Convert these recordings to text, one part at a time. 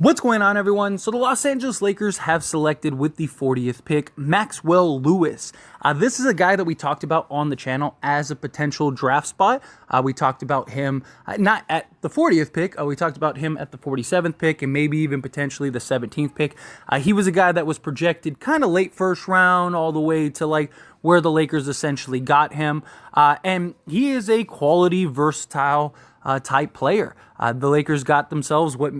What's going on, everyone? So the Los Angeles Lakers have selected with the 40th pick, Maxwell Lewis. This is a guy that we talked about on the channel as a potential draft spot. We talked about him not at the 40th pick. We talked about him at the 47th pick and maybe even potentially the 17th pick. He was a guy that was projected kind of late first round all the way to like where the Lakers essentially got him. And he is a quality, versatile type player. The Lakers got themselves what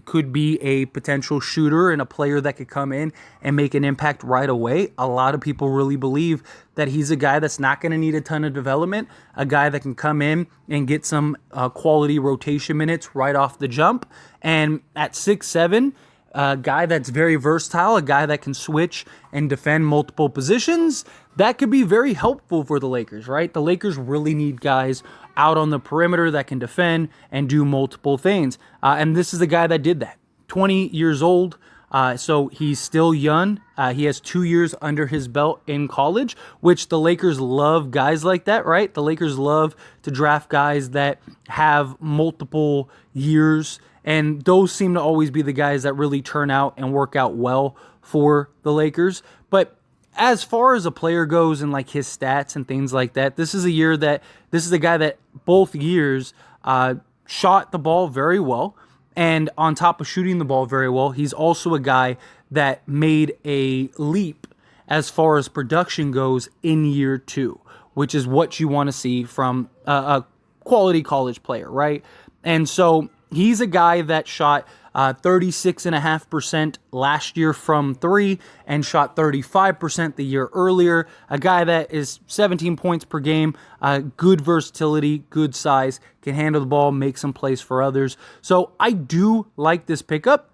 could be a potential shooter and a player that could come in and make an impact right away. A lot of people really believe that he's a guy that's not going to need a ton of development, a guy that can come in and get some quality rotation minutes right off the jump. And at 6'7", a guy that's very versatile, a guy that can switch and defend multiple positions, that could be very helpful for the Lakers, right? The Lakers really need guys out on the perimeter that can defend and do multiple things. And this is the guy that did that. 20 years old, so he's still young. He has 2 years under his belt in college, which the Lakers love guys like that, right? The Lakers love to draft guys that have multiple years, and those seem to always be the guys that really turn out and work out well for the Lakers. But as far as a player goes and like his stats and things like that, this is a guy that both years shot the ball very well. And on top of shooting the ball very well, he's also a guy that made a leap as far as production goes in year 2, which is what you want to see from a quality college player, right? And so he's a guy that shot 36.5% last year from 3 and shot 35% the year earlier. A guy that is 17 points per game, good versatility, good size, can handle the ball, make some plays for others. So I do like this pickup.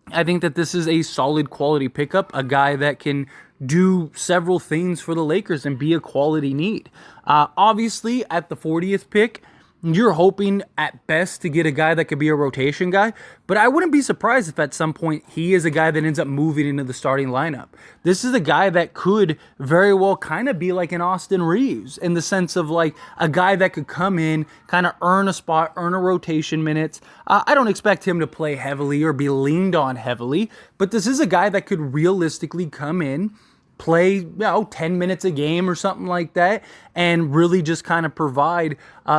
I think that this is a solid quality pickup, a guy that can do several things for the Lakers and be a quality need. Obviously, at the 40th pick, you're hoping at best to get a guy that could be a rotation guy, but I wouldn't be surprised if at some point he is a guy that ends up moving into the starting lineup. This is a guy that could very well kind of be like an Austin Reeves in the sense of like a guy that could come in, kind of earn a spot, earn a rotation minutes. I don't expect him to play heavily or be leaned on heavily, but this is a guy that could realistically come in, play 10 minutes a game or something like that, and really just kind of provide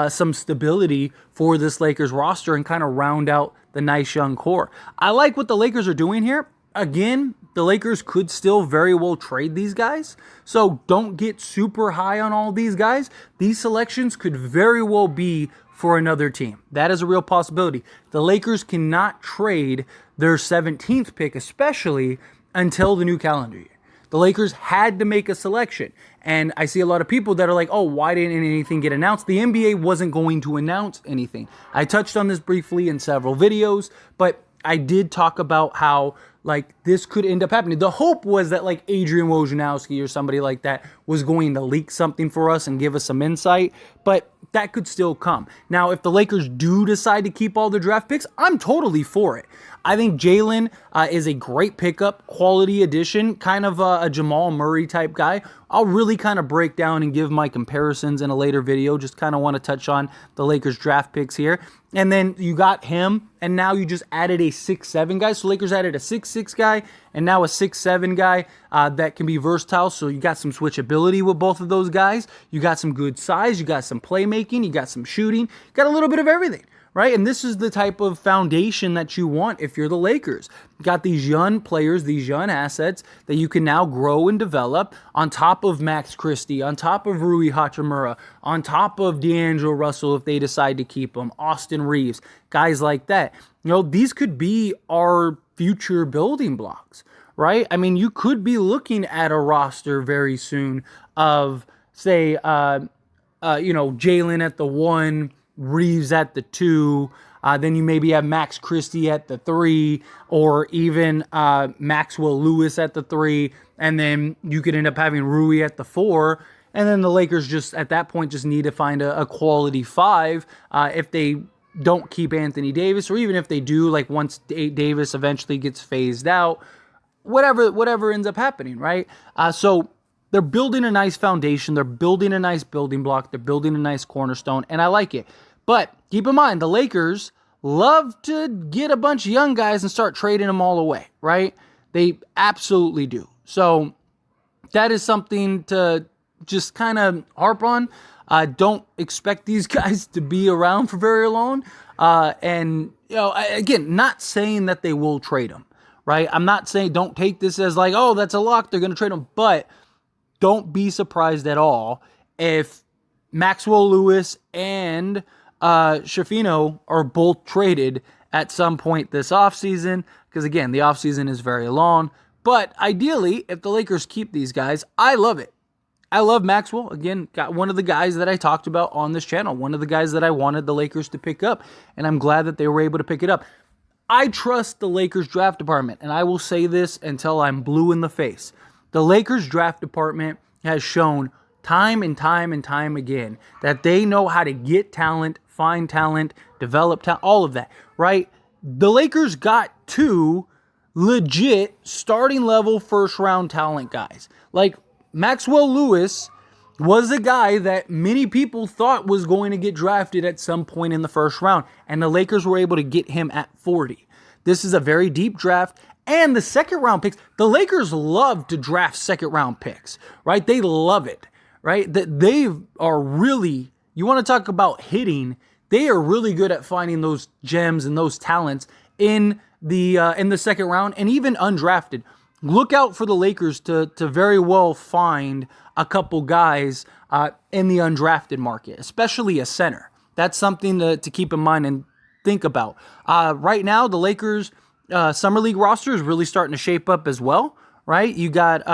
some stability for this Lakers roster and kind of round out the nice young core. I like what the Lakers are doing here. Again, the Lakers could still very well trade these guys, so don't get super high on all these guys. These selections could very well be for another team. That is a real possibility. The Lakers cannot trade their 17th pick, especially until the new calendar year. The Lakers had to make a selection. And I see a lot of people that are like, oh, why didn't anything get announced? The NBA wasn't going to announce anything. I touched on this briefly in several videos, but I did talk about how like this could end up happening. The hope was that like Adrian Wojnarowski or somebody like that was going to leak something for us and give us some insight, but that could still come. Now, if the Lakers do decide to keep all the draft picks, I'm totally for it. I think Jalen is a great pickup, quality addition, kind of a Jamal Murray type guy. I'll really kind of break down and give my comparisons in a later video. Just kind of want to touch on the Lakers draft picks here. And then you got him, and now you just added a 6'7" guy. So Lakers added a 6'6" guy and now a 6'7" guy that can be versatile. So you got some switchability with both of those guys. You got some good size. You got some playmaking. You got some shooting. You got a little bit of everything. Right? And this is the type of foundation that you want if you're the Lakers. You got these young players, these young assets that you can now grow and develop on top of Max Christie, on top of Rui Hachimura, on top of D'Angelo Russell if they decide to keep him, Austin Reeves, guys like that. You know, these could be our future building blocks, right? I mean, you could be looking at a roster very soon of, say, Jalen at the 1, Reeves at the 2, then you maybe have Max Christie at the 3, or even Maxwell Lewis at the 3, and then you could end up having Rui at the 4, and then the Lakers just at that point just need to find a quality 5 if they don't keep Anthony Davis, or even if they do, like once Davis eventually gets phased out, whatever ends up happening, right? So they're building a nice foundation, they're building a nice building block, they're building a nice cornerstone, and I like it. But keep in mind, the Lakers love to get a bunch of young guys and start trading them all away, right? They absolutely do. So that is something to just kind of harp on. Don't expect these guys to be around for very long. And, again, not saying that they will trade them, right? I'm not saying don't take this as like, oh, that's a lock, they're going to trade them. But don't be surprised at all if Maxwell Lewis and Schifino are both traded at some point this offseason. Because, again, the offseason is very long. But ideally, if the Lakers keep these guys, I love it. I love Maxwell. Again, got one of the guys that I talked about on this channel, one of the guys that I wanted the Lakers to pick up, and I'm glad that they were able to pick it up. I trust the Lakers draft department, and I will say this until I'm blue in the face. The Lakers draft department has shown time and time and time again that they know how to get talent, find talent, develop talent, all of that, right? The Lakers got 2 legit starting level first round talent guys. Like Maxwell Lewis was a guy that many people thought was going to get drafted at some point in the first round, and the Lakers were able to get him at 40. This is a very deep draft, and the second round picks, the Lakers love to draft second round picks, right? They love it, right? That they are really, you want to talk about hitting, they are really good at finding those gems and those talents in the second round, and even undrafted. Look out for the Lakers to very well find a couple guys in the undrafted market, especially a center. That's something to keep in mind and think about. Right now, the Lakers Summer League roster is really starting to shape up as well, right? You got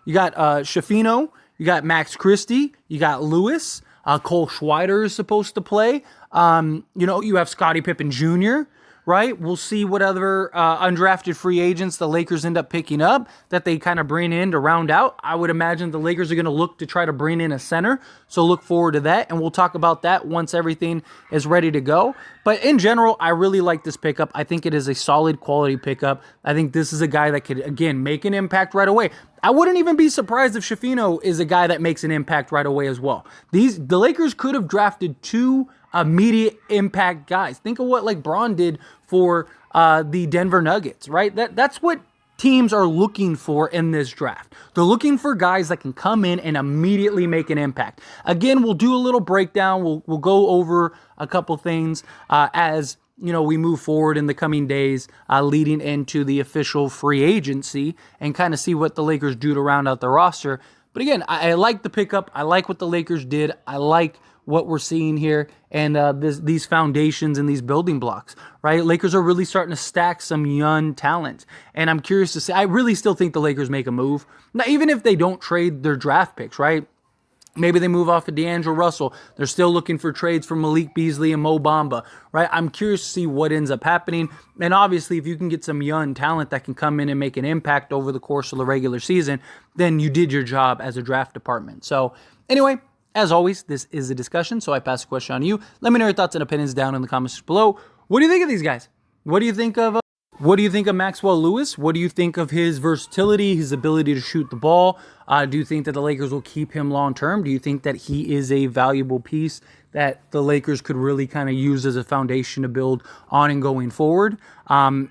Schifino, you got Max Christie, you got Lewis, Cole Schweider is supposed to play. You have Scottie Pippen Jr., right? We'll see what other undrafted free agents the Lakers end up picking up that they kind of bring in to round out. I would imagine the Lakers are going to look to try to bring in a center, so look forward to that, and we'll talk about that once everything is ready to go. But in general, I really like this pickup. I think it is a solid quality pickup. I think this is a guy that could, again, make an impact right away. I wouldn't even be surprised if Schifino is a guy that makes an impact right away as well. The Lakers could have drafted 2 immediate impact guys. Think of what like Braun did for the Denver Nuggets, right? That's what teams are looking for in this draft. They're looking for guys that can come in and immediately make an impact. Again, we'll do a little breakdown. We'll go over a couple things as we move forward in the coming days, leading into the official free agency, and kind of see what the Lakers do to round out the roster. But again, I like the pickup. I like what the Lakers did. I like what we're seeing here, and these foundations and these building blocks, right? Lakers are really starting to stack some young talent, and I'm curious to see. I really still think the Lakers make a move. Now, even if they don't trade their draft picks, right? Maybe they move off of D'Angelo Russell. They're still looking for trades for Malik Beasley and Mo Bamba, right? I'm curious to see what ends up happening. And obviously, if you can get some young talent that can come in and make an impact over the course of the regular season, then you did your job as a draft department. So anyway, as always, this is a discussion, so I pass the question on to you. Let me know your thoughts and opinions down in the comments below. What do you think of these guys? What do you think of Maxwell Lewis? What do you think of his versatility, his ability to shoot the ball? Do you think that the Lakers will keep him long term? Do you think that he is a valuable piece that the Lakers could really kind of use as a foundation to build on and going forward?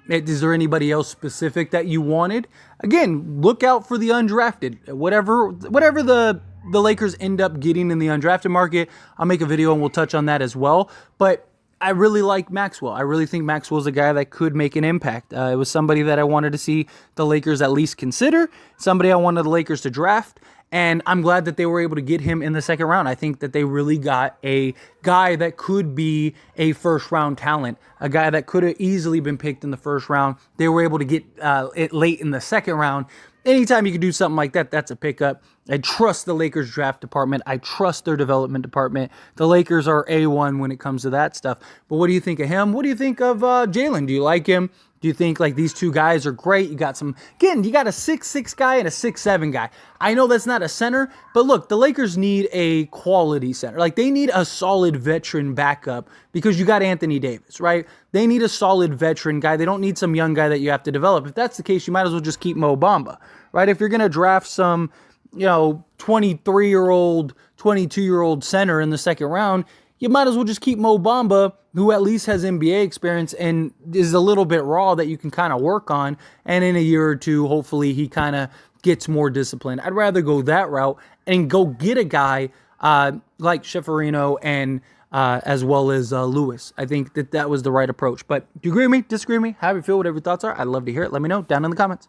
Is there anybody else specific that you wanted? Again, look out for the undrafted. Whatever the Lakers end up getting in the undrafted market, I'll make a video and we'll touch on that as well. But I really like Maxwell. I really think Maxwell's a guy that could make an impact. It was somebody that I wanted to see the Lakers at least consider, somebody I wanted the Lakers to draft, and I'm glad that they were able to get him in the second round. I think that they really got a guy that could be a first-round talent, a guy that could have easily been picked in the first round. They were able to get it late in the second round. Anytime you can do something like that, that's a pickup. I trust the Lakers draft department. I trust their development department. The Lakers are A1 when it comes to that stuff. But what do you think of him? What do you think of Jalen? Do you like him? Do you think like these two guys are great? You got a 6'6" guy and a 6'7" guy. I know that's not a center, but look, the Lakers need a quality center. Like they need a solid veteran backup because you got Anthony Davis, right? They need a solid veteran guy. They don't need some young guy that you have to develop. If that's the case, you might as well just keep Mo Bamba, right? If you're going to draft some, 23-year-old, 22-year-old center in the second round, you might as well just keep Mo Bamba, who at least has NBA experience and is a little bit raw that you can kind of work on. And in a year or two, hopefully he kind of gets more disciplined. I'd rather go that route and go get a guy like Schifferino and as well as Lewis. I think that was the right approach. But do you agree with me? Disagree with me? How do you feel? Whatever your thoughts are, I'd love to hear it. Let me know down in the comments.